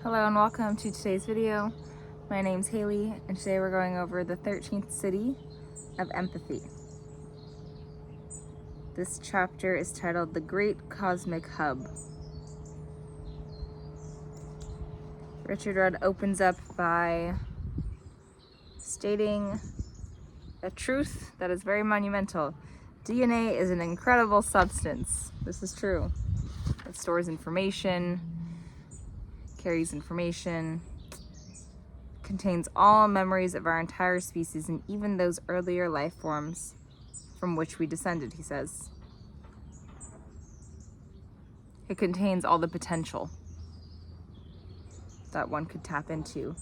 Hello and welcome to today's video. My name's Haley and today we're going over the 13th city of empathy. This chapter is titled The Great Cosmic Hub. Richard Rudd opens up by stating a truth that is very monumental. DNA is an incredible substance. This is true. It stores information, carries information, contains all memories of our entire species and even those earlier life forms from which we descended, he says. It contains all the potential that one could tap into.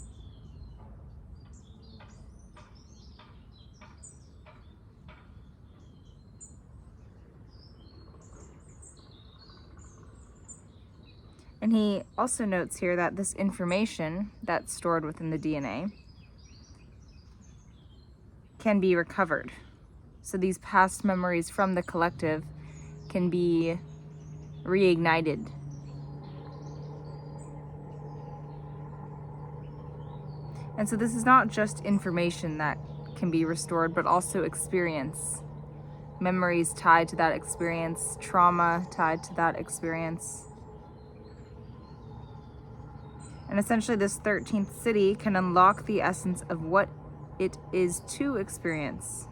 And he also notes here that this information that's stored within the DNA can be recovered. So these past memories from the collective can be reignited. And so this is not just information that can be restored, but also experience. Memories tied to that experience, trauma tied to that experience. And essentially this 13th city can unlock the essence of what it is to experience.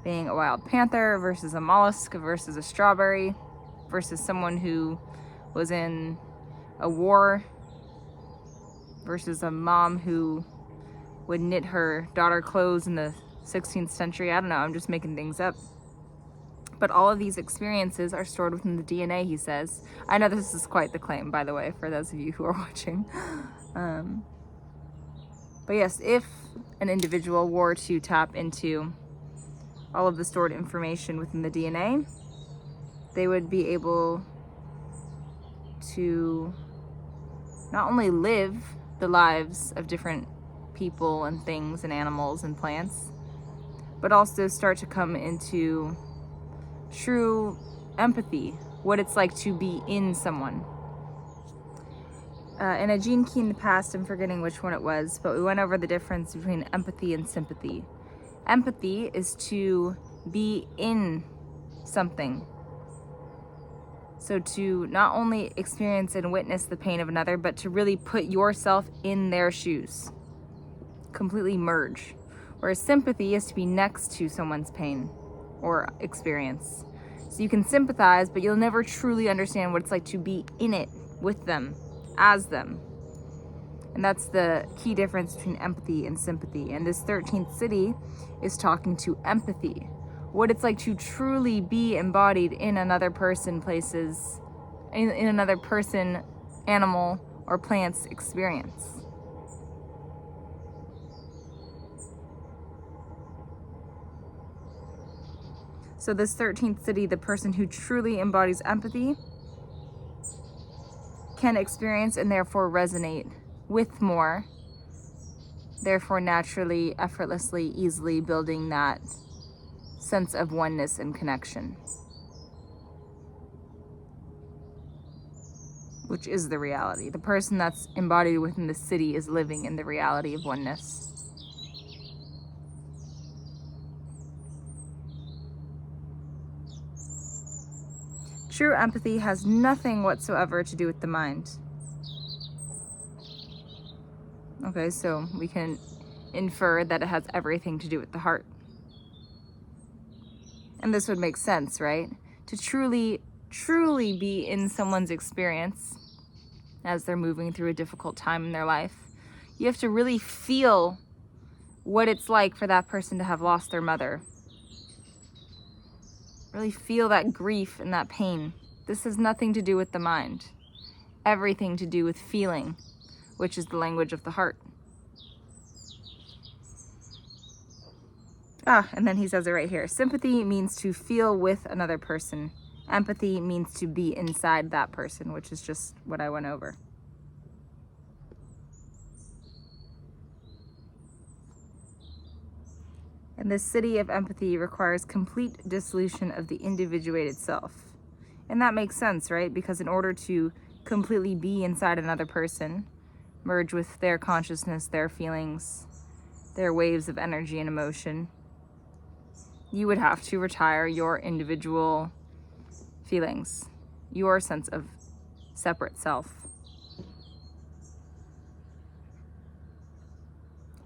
Being a wild panther versus a mollusk versus a strawberry versus someone who was in a war versus a mom who would knit her daughter clothes in the 16th century. I don't know, I'm just making things up. But all of these experiences are stored within the DNA, he says. I know this is quite the claim, by the way, for those of you who are watching. But yes, if an individual were to tap into all of the stored information within the DNA, they would be able to not only live the lives of different people and things and animals and plants, but also start to come into true empathy, what it's like to be in someone. In a Gene Key in the past, I'm forgetting which one it was, but we went over the difference between empathy and sympathy. Empathy is to be in something. So to not only experience and witness the pain of another, but to really put yourself in their shoes. Completely merge. Whereas sympathy is to be next to someone's pain or experience. So you can sympathize, but you'll never truly understand what it's like to be in it with them, as them. And that's the key difference between empathy and sympathy. And this 13th city is talking to empathy. What it's like to truly be embodied in another person, places, in another person, animal, or plant's experience. So this 13th city, the person who truly embodies empathy can experience and therefore resonate with more, therefore naturally, effortlessly, easily building that sense of oneness and connection, which is the reality. The person that's embodied within the city is living in the reality of oneness. True empathy has nothing whatsoever to do with the mind. Okay, so we can infer that it has everything to do with the heart. And this would make sense, right? To truly be in someone's experience as they're moving through a difficult time in their life, you have to really feel what it's like for that person to have lost their mother. Really feel that grief and that pain. This has nothing to do with the mind. Everything to do with feeling, which is the language of the heart. And then he says it right here. Sympathy means to feel with another person. Empathy means to be inside that person, which is just what I went over. And this city of empathy requires complete dissolution of the individuated self. And that makes sense, right? Because in order to completely be inside another person, merge with their consciousness, their feelings, their waves of energy and emotion, you would have to retire your individual feelings, your sense of separate self.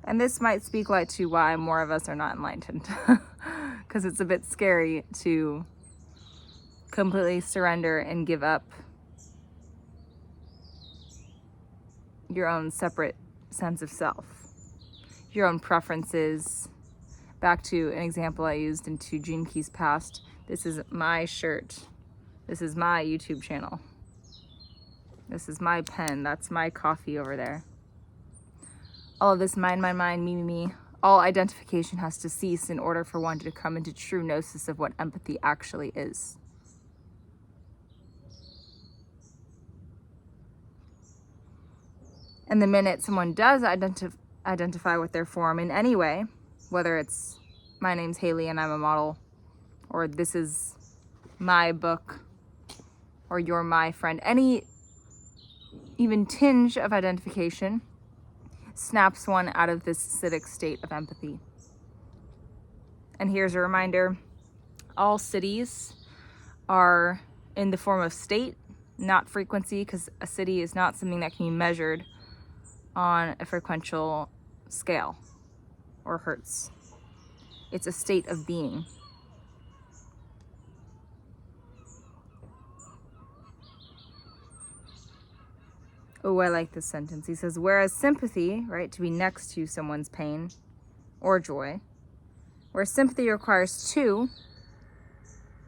And this might speak light to why more of us are not enlightened, because it's a bit scary to completely surrender and give up your own separate sense of self, your own preferences. Back to an example I used into Gene Keys past. This is my shirt. This is my YouTube channel. This is my pen. That's my coffee over there. All of this mind, me. All identification has to cease in order for one to come into true gnosis of what empathy actually is. And the minute someone does identify with their form in any way, whether it's my name's Haley and I'm a model, or this is my book, or you're my friend, any even tinge of identification snaps one out of this acidic state of empathy. And here's a reminder, all siddhis are in the form of state, not frequency, because a siddhi is not something that can be measured on a frequential scale or hertz. It's a state of being. Oh, I like this sentence. He says, whereas sympathy, right, to be next to someone's pain or joy, where sympathy requires two,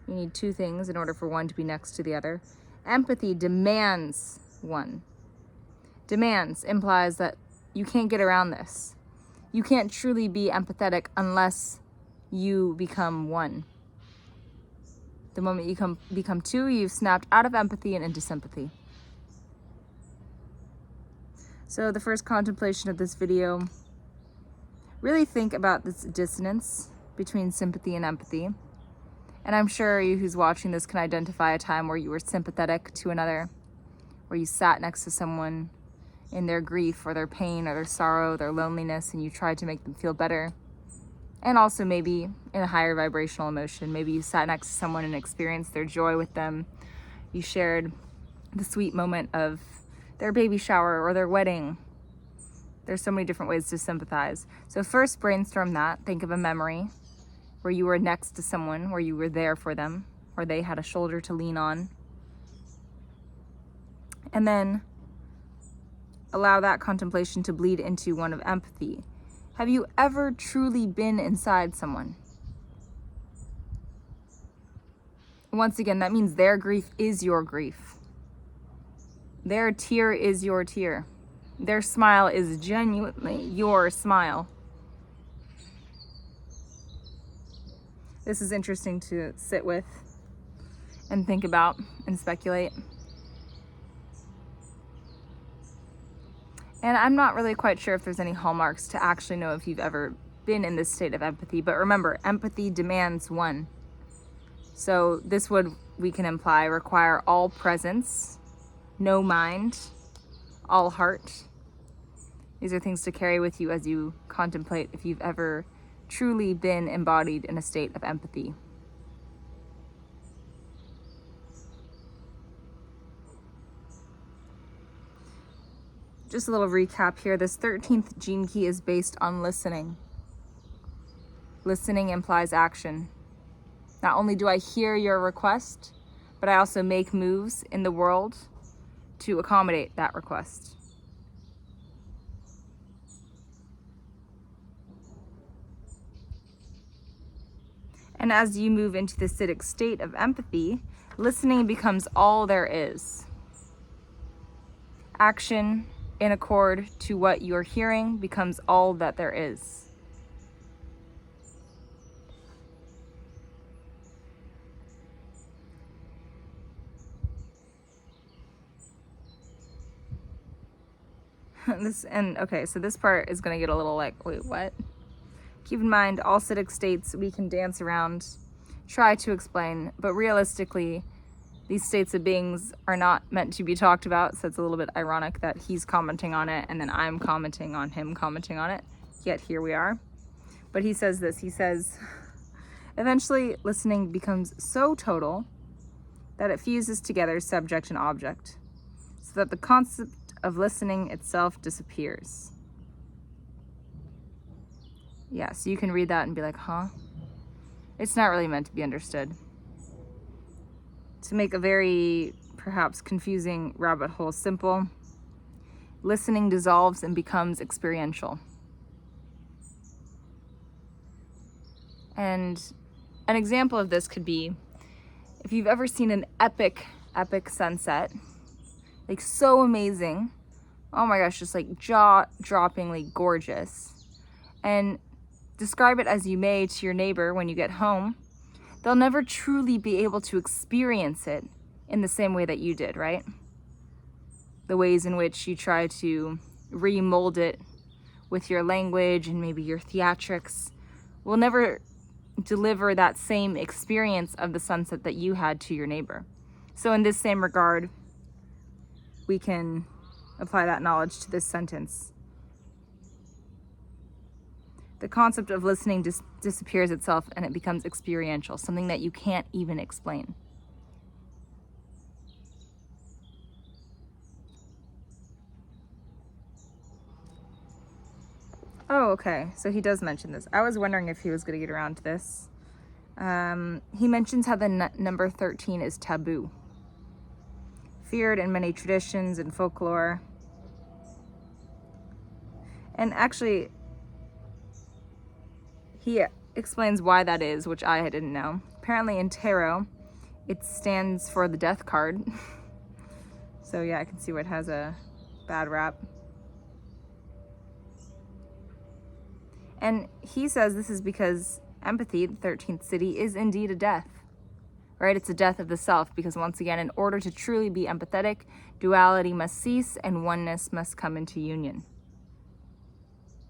you need two things in order for one to be next to the other. Empathy demands one. Demands implies that you can't get around this. You can't truly be empathetic unless you become one. The moment you become two, you've snapped out of empathy and into sympathy. So the first contemplation of this video, really think about this dissonance between sympathy and empathy. And I'm sure you who's watching this can identify a time where you were sympathetic to another, where you sat next to someone in their grief or their pain or their sorrow, their loneliness, and you tried to make them feel better. And also maybe in a higher vibrational emotion. Maybe you sat next to someone and experienced their joy with them. You shared the sweet moment of their baby shower or their wedding. There's so many different ways to sympathize. So first brainstorm that. Think of a memory where you were next to someone, where you were there for them, where they had a shoulder to lean on. And then allow that contemplation to bleed into one of empathy. Have you ever truly been inside someone? Once again, that means their grief is your grief. Their tear is your tear. Their smile is genuinely your smile. This is interesting to sit with and think about and speculate. And I'm not really quite sure if there's any hallmarks to actually know if you've ever been in this state of empathy. But remember, empathy demands one. So this would, we can imply, require all presence, no mind, all heart. These are things to carry with you as you contemplate if you've ever truly been embodied in a state of empathy. Just a little recap here. This 13th gene key is based on listening. Listening implies action. Not only do I hear your request, but I also make moves in the world to accommodate that request. And as you move into the acidic state of empathy, listening becomes all there is. Action in accord to what you're hearing becomes all that there is. So this part is going to get a little like, wait, what? Keep in mind, all acidic states we can dance around, try to explain, but realistically, these states of beings are not meant to be talked about, so it's a little bit ironic that he's commenting on it and then I'm commenting on him commenting on it, yet here we are. But he says this, he says, eventually listening becomes so total that it fuses together subject and object, so that the concept of listening itself disappears. Yeah, so you can read that and be like, huh? It's not really meant to be understood. To make a very, perhaps, confusing rabbit hole simple, listening dissolves and becomes experiential. And an example of this could be, if you've ever seen an epic sunset, like so amazing, oh my gosh, just like jaw-droppingly gorgeous, and describe it as you may to your neighbor when you get home, they'll never truly be able to experience it in the same way that you did, right? The ways in which you try to remold it with your language and maybe your theatrics will never deliver that same experience of the sunset that you had to your neighbor. So in this same regard, we can apply that knowledge to this sentence. The concept of listening disappears itself and it becomes experiential, something that you can't even explain. Oh, okay, so he does mention this. I was wondering if he was going to get around to this. He mentions how the number 13 is taboo, feared in many traditions and folklore. And actually, he explains why that is, which I didn't know. Apparently in tarot, it stands for the death card. So yeah, I can see why it has a bad rap. And he says this is because empathy, the 13th city, is indeed a death, right? It's a death of the self, because once again, in order to truly be empathetic, duality must cease and oneness must come into union.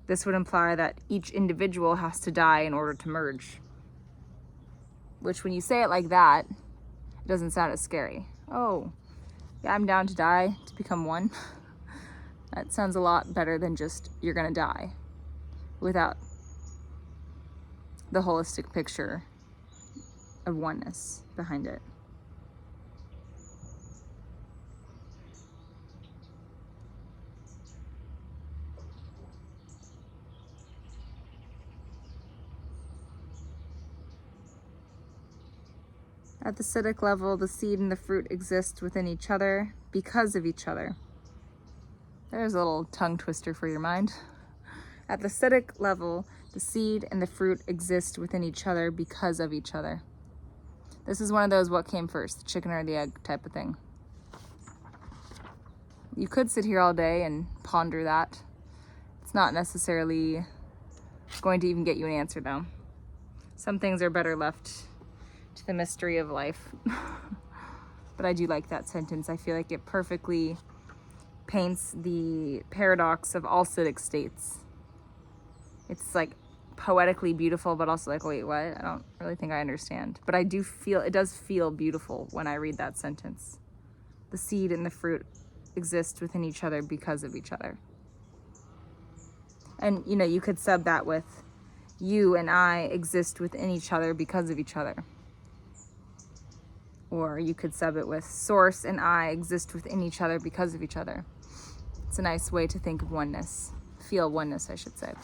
This would imply that each individual has to die in order to merge. Which, when you say it like that, it doesn't sound as scary. Oh, yeah, I'm down to die to become one. That sounds a lot better than just, you're gonna die, without the holistic picture of oneness behind it. At the SIDDHI level, the seed and the fruit exist within each other because of each other. There's a little tongue twister for your mind. At the SIDDHI level, the seed and the fruit exist within each other because of each other. This is one of those what came first, the chicken or the egg type of thing. You could sit here all day and ponder that. It's not necessarily going to even get you an answer though. Some things are better left to the mystery of life. But I do like that sentence. I feel like it perfectly paints the paradox of all SIDDHI states. It's like poetically beautiful, but also like, wait, what? I don't really think I understand. But I do feel, it does feel beautiful when I read that sentence. The seed and the fruit exist within each other because of each other. And, you know, you could sub that with, you and I exist within each other because of each other. Or you could sub it with, source and I exist within each other because of each other. It's a nice way to think of oneness. Feel oneness, I should say.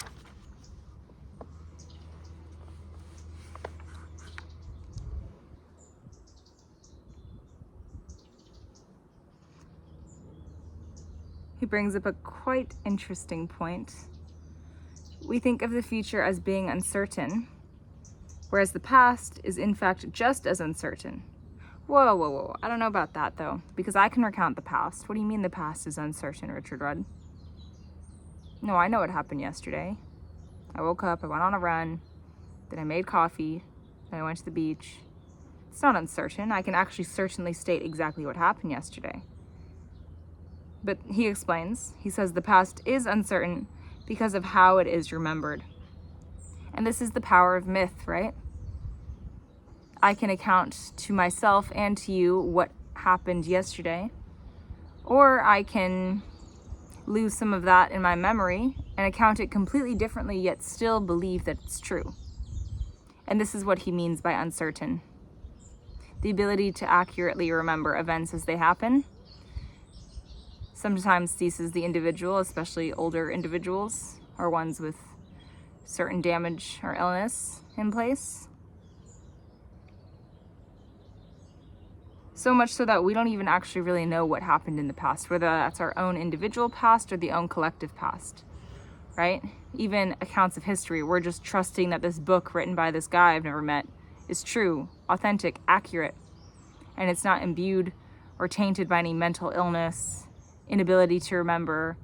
He brings up a quite interesting point. We think of the future as being uncertain, whereas the past is in fact just as uncertain. Whoa, whoa, whoa. I don't know about that though, because I can recount the past. What do you mean the past is uncertain, Richard Rudd? No, I know what happened yesterday. I woke up, I went on a run, then I made coffee, then I went to the beach. It's not uncertain. I can actually certainly state exactly what happened yesterday. But he explains, he says the past is uncertain because of how it is remembered. And this is the power of myth, right? I can account to myself and to you what happened yesterday, or I can lose some of that in my memory and account it completely differently, yet still believe that it's true. And this is what he means by uncertain. The ability to accurately remember events as they happen sometimes ceases the individual, especially older individuals or ones with certain damage or illness in place. So much so that we don't even actually really know what happened in the past, whether that's our own individual past or the own collective past, right? Even accounts of history, we're just trusting that this book written by this guy I've never met is true, authentic, accurate, and it's not imbued or tainted by any mental illness, inability to remember,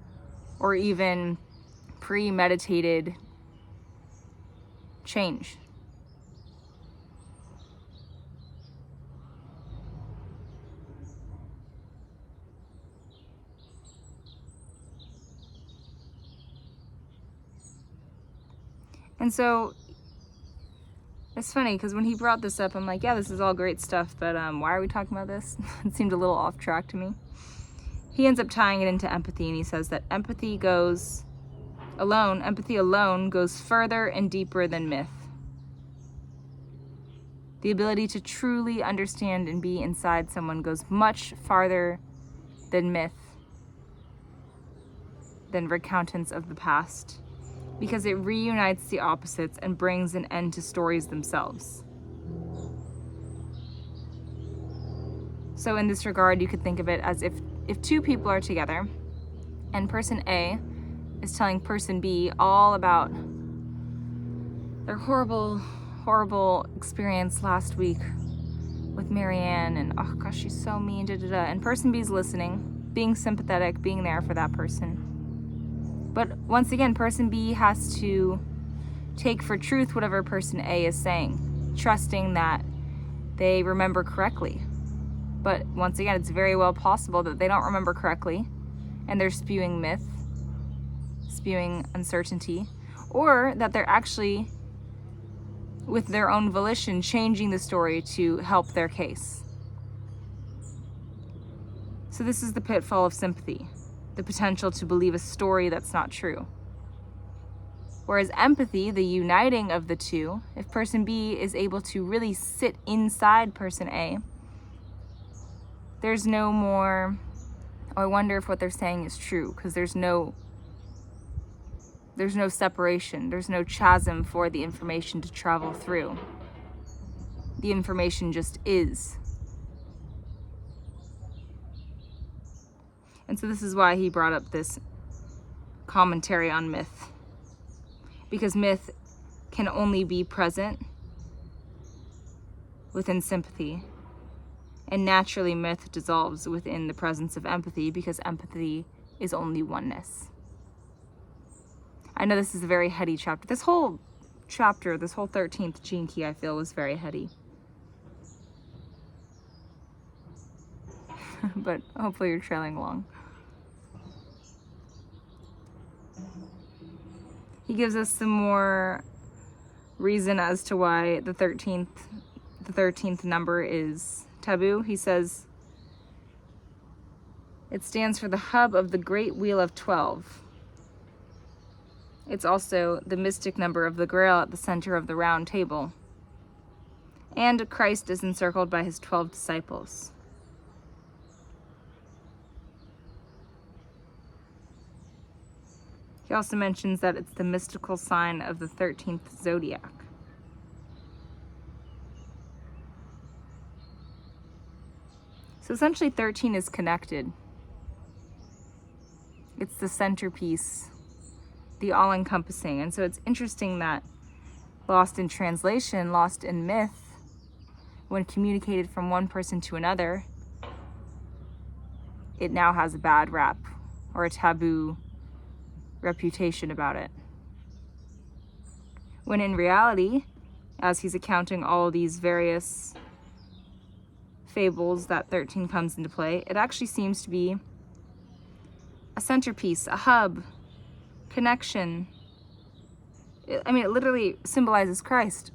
or even premeditated change. And so it's funny because when he brought this up, I'm like, yeah, this is all great stuff, but why are we talking about this? It seemed a little off track to me. He ends up tying it into empathy, and he says that empathy alone goes further and deeper than myth. The ability to truly understand and be inside someone goes much farther than myth, than recountants of the past, because it reunites the opposites and brings an end to stories themselves. So in this regard, you could think of it as if two people are together and person A is telling person B all about their horrible experience last week with Marianne, and oh gosh, she's so mean, and person B is listening, being sympathetic, being there for that person. But once again, person B has to take for truth whatever person A is saying, trusting that they remember correctly. But once again, it's very well possible that they don't remember correctly and they're spewing myth, spewing uncertainty, or that they're actually, with their own volition, changing the story to help their case. So this is the pitfall of sympathy, the potential to believe a story that's not true. Whereas empathy, the uniting of the two, if person B is able to really sit inside person A, there's no more, oh, I wonder if what they're saying is true, because there's no separation, there's no chasm for the information to travel through. The information just is. And so this is why he brought up this commentary on myth, because myth can only be present within sympathy. And naturally, myth dissolves within the presence of empathy, because empathy is only oneness. I know this is a very heady chapter. This whole chapter, this whole 13th gene key, I feel, was very heady. But hopefully you're trailing along. He gives us some more reason as to why the 13th number is taboo. He says it stands for the hub of the great wheel of 12. It's also the mystic number of the Grail at the center of the round table. And Christ is encircled by his 12 disciples. He also mentions that it's the mystical sign of the 13th zodiac. So essentially 13 is connected. It's the centerpiece, the all-encompassing. And so it's interesting that lost in translation, lost in myth, when communicated from one person to another, it now has a bad rap or a taboo reputation about it. When in reality, as he's accounting all of these various fables that 13 comes into play, it actually seems to be a centerpiece, a hub, connection. It literally symbolizes Christ.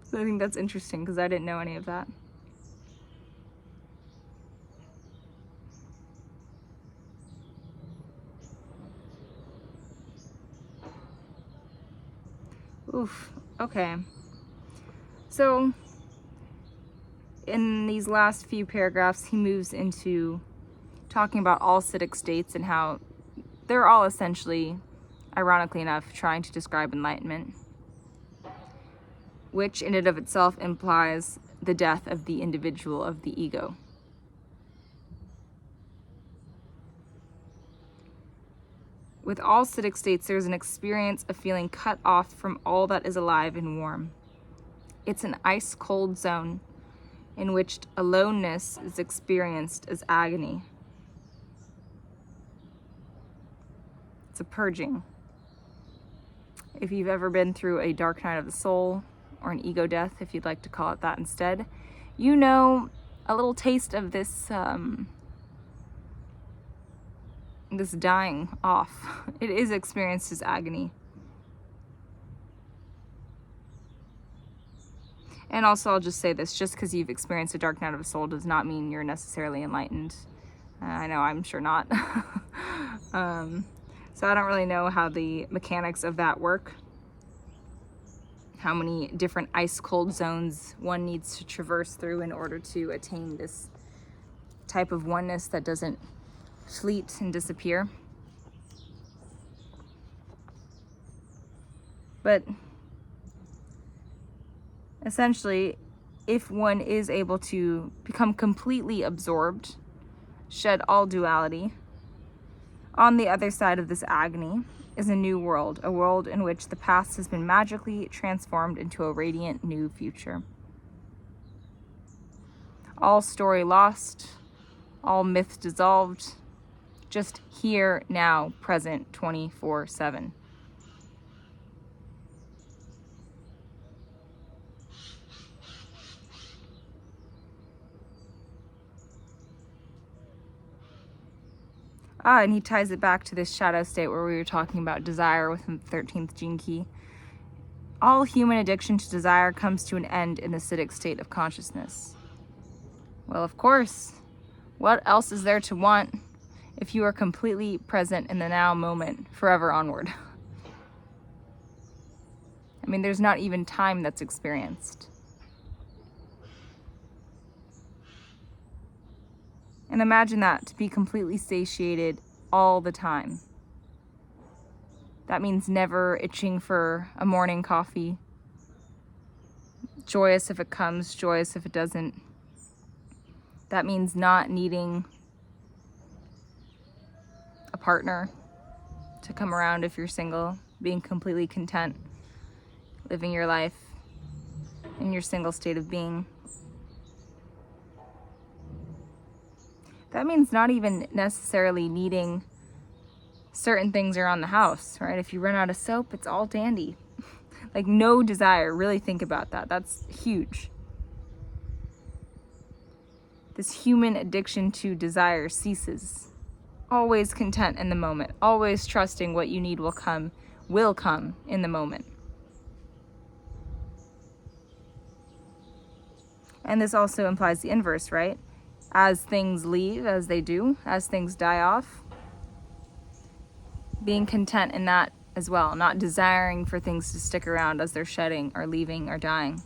So I think that's interesting because I didn't know any of that. Oof. Okay. So in these last few paragraphs, he moves into talking about all acidic states and how they're all essentially, ironically enough, trying to describe enlightenment, which in and of itself implies the death of the individual, of the ego. With all acidic states, there's an experience of feeling cut off from all that is alive and warm. It's an ice-cold zone in which aloneness is experienced as agony. It's a purging. If you've ever been through a dark night of the soul, or an ego death, if you'd like to call it that instead, you know a little taste of this this dying off. It is experienced as agony. And also, I'll just say this, just because you've experienced a dark night of the soul does not mean you're necessarily enlightened. I know, I'm sure not. So I don't really know how the mechanics of that work, how many different ice-cold zones one needs to traverse through in order to attain this type of oneness that doesn't fleet and disappear. But essentially, if one is able to become completely absorbed, shed all duality, on the other side of this agony is a new world, a world in which the past has been magically transformed into a radiant new future. All story lost, all myth dissolved, just here, now, present, 24/7. And he ties it back to this shadow state where we were talking about desire within the 13th gene key. All human addiction to desire comes to an end in the acidic state of consciousness. Well, of course, what else is there to want if you are completely present in the now moment, forever onward? I mean, there's not even time that's experienced. And imagine that, to be completely satiated all the time. That means never itching for a morning coffee. Joyous if it comes, joyous if it doesn't. That means not needing a partner to come around if you're single, being completely content, living your life in your single state of being. That means not even necessarily needing certain things around the house, right? If you run out of soap, it's all dandy. Like, no desire. Really think about that. That's huge. This human addiction to desire ceases. Always content in the moment. Always trusting what you need will come in the moment. And this also implies the inverse, right? As things leave, as they do, as things die off, being content in that as well, not desiring for things to stick around as they're shedding or leaving or dying.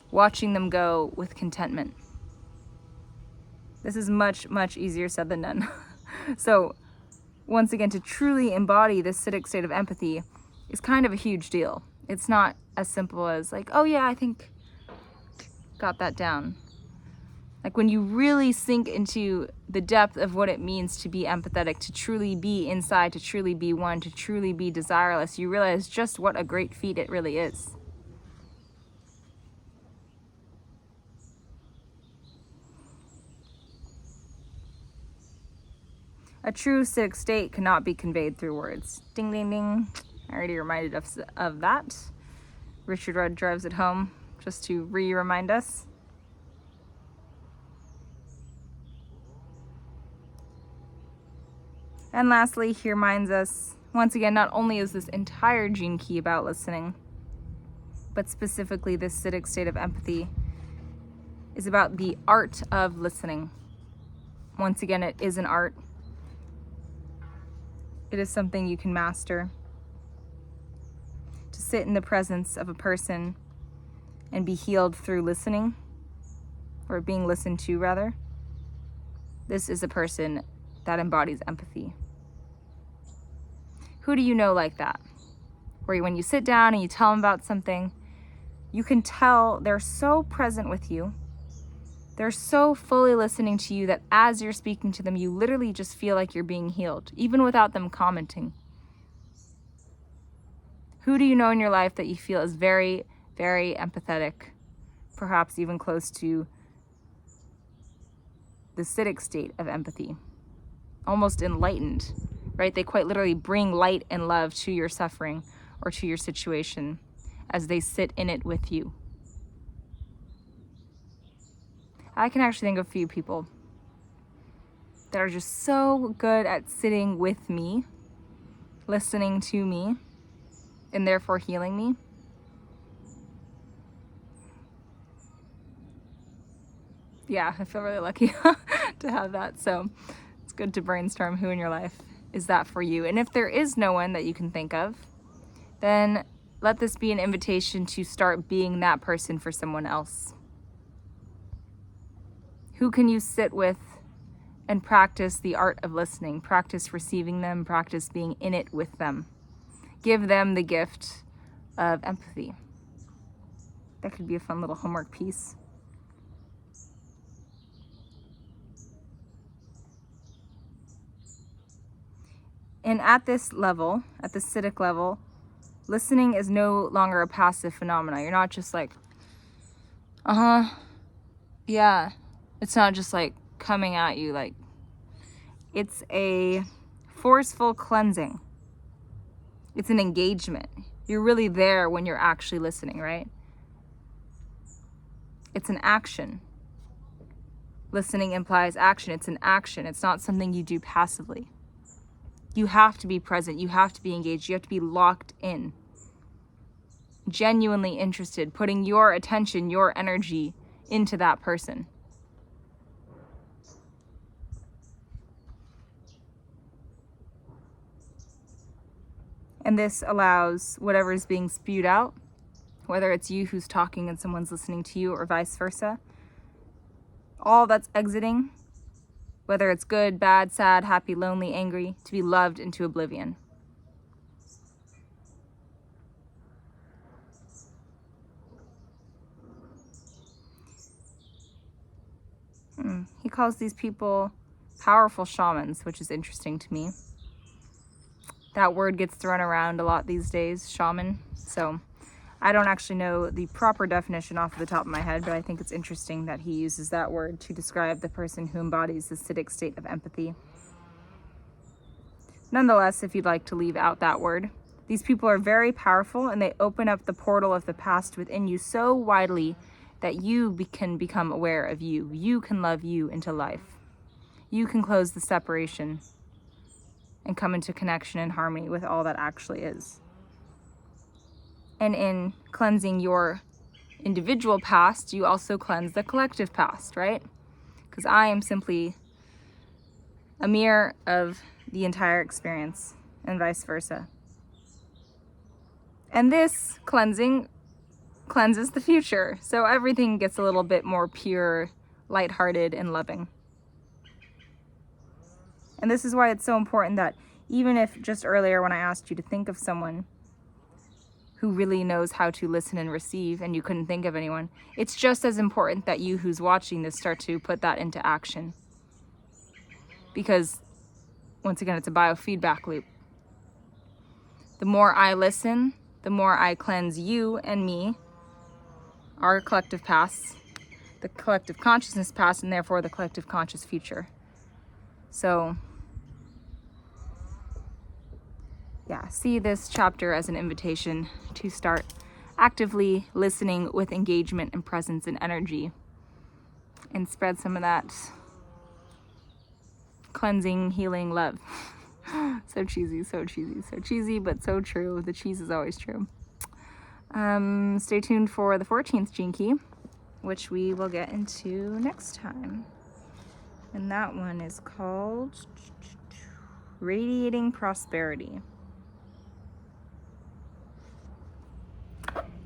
Watching them go with contentment. This is much, much easier said than done. So, once again, to truly embody this acidic state of empathy is kind of a huge deal. It's not as simple as like, oh yeah, I think got that down. Like, when you really sink into the depth of what it means to be empathetic, to truly be inside, to truly be one, to truly be desireless, you realize just what a great feat it really is. A true acidic state cannot be conveyed through words. Ding, ding, ding. I already reminded us of that. Richard Rudd drives it home just to remind us. And lastly, he reminds us, once again, not only is this entire gene key about listening, but specifically this acidic state of empathy is about the art of listening. Once again, it is an art. It is something you can master. To sit in the presence of a person and be healed through listening, or being listened to rather, this is a person that embodies empathy. Who do you know like that? Where when you sit down and you tell them about something, you can tell they're so present with you. They're so fully listening to you that as you're speaking to them, you literally just feel like you're being healed, even without them commenting. Who do you know in your life that you feel is very, very empathetic, perhaps even close to the SIDDHI state of empathy, almost enlightened, right? They quite literally bring light and love to your suffering or to your situation as they sit in it with you. I can actually think of a few people that are just so good at sitting with me, listening to me, and therefore healing me. Yeah, I feel really lucky to have that. So it's good to brainstorm who in your life is that for you. And if there is no one that you can think of, then let this be an invitation to start being that person for someone else. Who can you sit with and practice the art of listening? Practice receiving them, practice being in it with them. Give them the gift of empathy. That could be a fun little homework piece. And at this level, at the SIDDHI level, listening is no longer a passive phenomenon. You're not just like, yeah. It's not just like coming at you. Like, it's a forceful cleansing. It's an engagement. You're really there when you're actually listening, right? It's an action. Listening implies action. It's an action. It's not something you do passively. You have to be present. You have to be engaged. You have to be locked in. Genuinely interested, putting your attention, your energy into that person. And this allows whatever is being spewed out, whether it's you who's talking and someone's listening to you or vice versa, all that's exiting, whether it's good, bad, sad, happy, lonely, angry, to be loved into oblivion. He calls these people powerful shamans, which is interesting to me. That word gets thrown around a lot these days, shaman. So I don't actually know the proper definition off the top of my head, but I think it's interesting that he uses that word to describe the person who embodies the SIDDHI state of empathy. Nonetheless, if you'd like to leave out that word, these people are very powerful and they open up the portal of the past within you so widely that you can become aware of you. You can love you into life. You can close the separation and come into connection and harmony with all that actually is. And in cleansing your individual past, you also cleanse the collective past, right? Because I am simply a mirror of the entire experience and vice versa. And this cleansing cleanses the future. So everything gets a little bit more pure, lighthearted, and loving. And this is why it's so important that even if just earlier when I asked you to think of someone who really knows how to listen and receive and you couldn't think of anyone, it's just as important that you who's watching this start to put that into action. Because once again, it's a biofeedback loop. The more I listen, the more I cleanse you and me, our collective past, the collective consciousness past, and therefore the collective conscious future. So yeah, see this chapter as an invitation to start actively listening with engagement and presence and energy and spread some of that cleansing, healing love. So cheesy, so cheesy, so cheesy, but so true. The cheese is always true. Stay tuned for the 14th Gene Key, which we will get into next time. And that one is called Radiating Prosperity.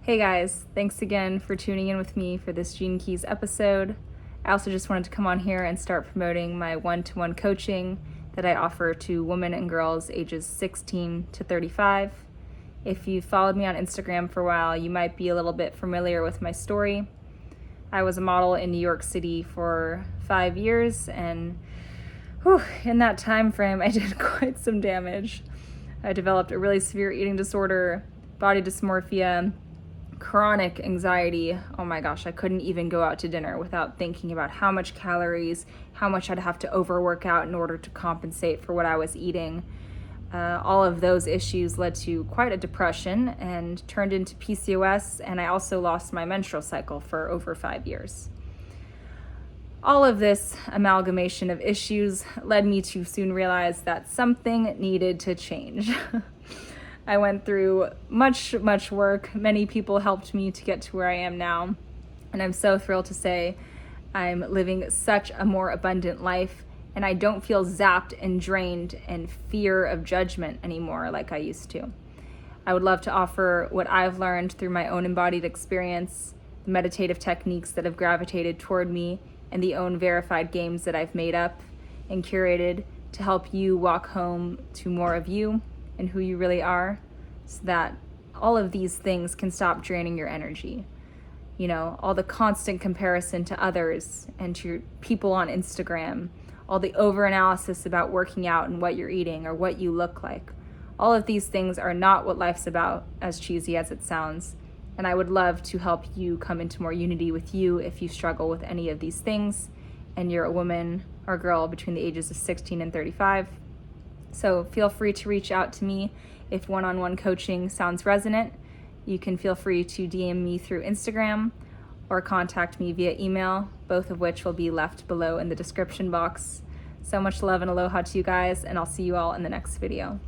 Hey guys, thanks again for tuning in with me for this Gene Keys episode. I also just wanted to come on here and start promoting my one-to-one coaching that I offer to women and girls ages 16 to 35. If you've followed me on Instagram for a while, you might be a little bit familiar with my story. I was a model in New York City for 5 years, and in that time frame, I did quite some damage. I developed a really severe eating disorder, body dysmorphia, chronic anxiety. Oh my gosh, I couldn't even go out to dinner without thinking about how much calories, how much I'd have to overwork out in order to compensate for what I was eating. All of those issues led to quite a depression and turned into PCOS, and I also lost my menstrual cycle for over 5 years. All of this amalgamation of issues led me to soon realize that something needed to change. I went through much work. Many people helped me to get to where I am now. And I'm so thrilled to say I'm living such a more abundant life, and I don't feel zapped and drained and fear of judgment anymore like I used to. I would love to offer what I've learned through my own embodied experience, the meditative techniques that have gravitated toward me, and the own verified games that I've made up and curated to help you walk home to more of you and who you really are, so that all of these things can stop draining your energy. You know, all the constant comparison to others and to people on Instagram, all the over-analysis about working out and what you're eating or what you look like. All of these things are not what life's about, as cheesy as it sounds. And I would love to help you come into more unity with you if you struggle with any of these things and you're a woman or girl between the ages of 16 and 35. So feel free to reach out to me if one-on-one coaching sounds resonant. You can feel free to DM me through Instagram or contact me via email, both of which will be left below in the description box. So much love and aloha to you guys, and I'll see you all in the next video.